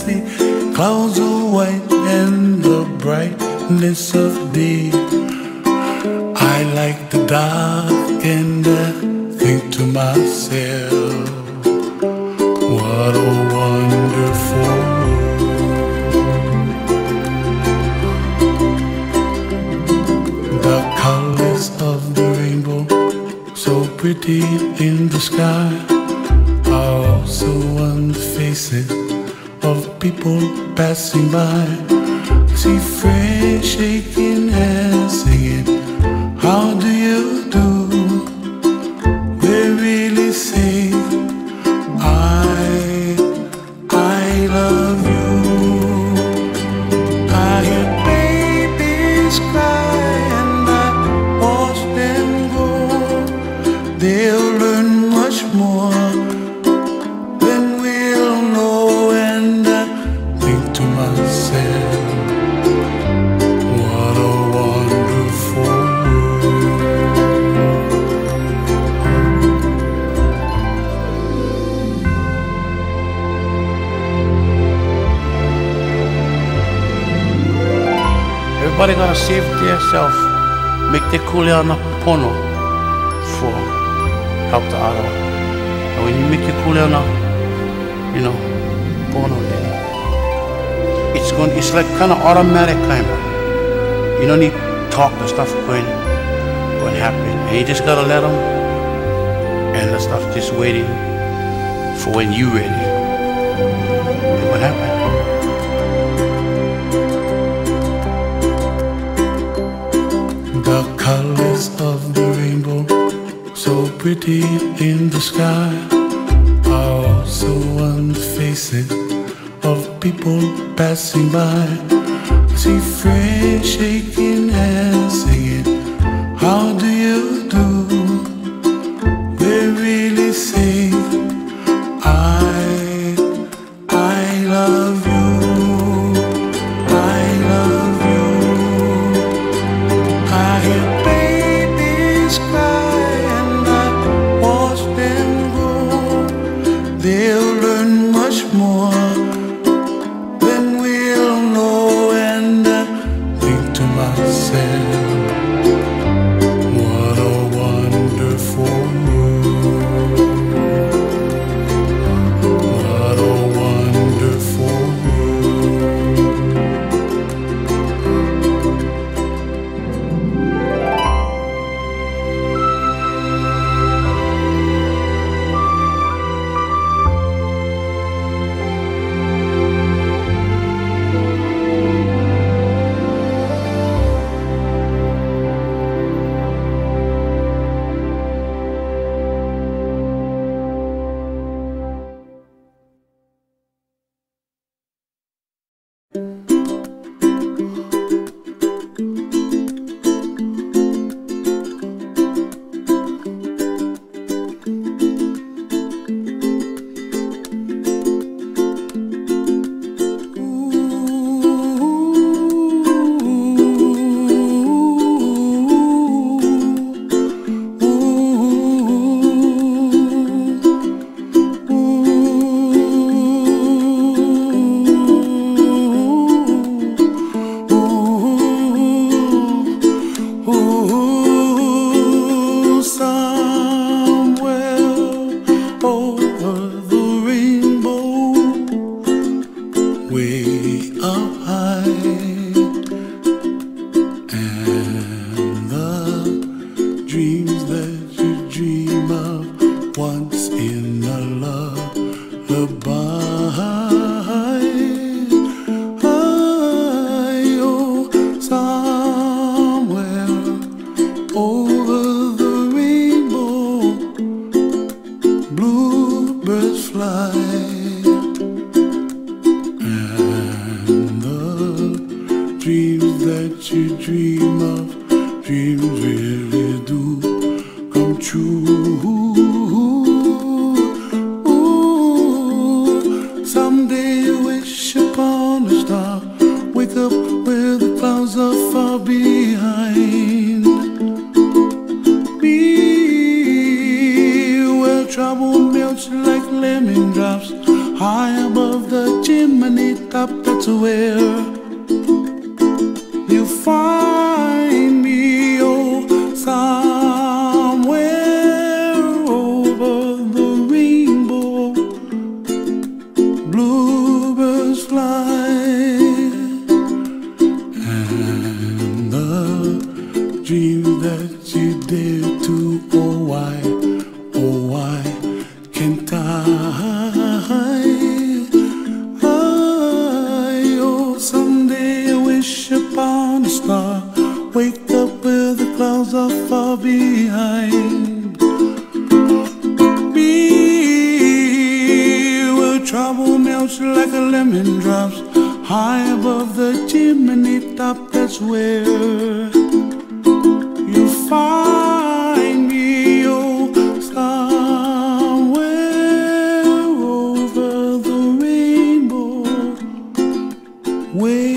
see clouds of white and the brightness of day. I like the dark and I think to myself, what a wonderful world. The colors of the rainbow, so pretty in the sky, are also on the faces of people passing by. I see friends shaking hands, singing, how do you do? They really say, I love you. I hear babies cry and I watch them go. They'll learn much more than we'll know, and I think to myself, what a wonderful world. Everybody gotta save themselves, make their kuleana pono for help the other. And when you make your kuleana, pono, then it's like kind of automatic kind of. You don't need talk, the stuff going happen, and you just gotta let them, and the stuff just waiting for when you ready. And what happened? The colors of the rainbow, so pretty in the sky, are also on the faces of people passing by. I see friends shaking hands, singing, how do you do? They really say, I love you. I love you. I hear babies cry and I watch them go. They'll learn much more than we'll know, and I think to myself, what a wonderful world. What a wonderful world. Trouble melts like lemon drops high above the the chimney top, that's where you find me, oh, somewhere over the rainbow. Bluebirds fly, and the dream that you dare to, oh why can't I? Oh, someday I wish upon a star, wake up where the clouds are far behind me, where trouble melts like a lemon drops high above the chimney top. That's where you find me, oh, somewhere over the rainbow. Where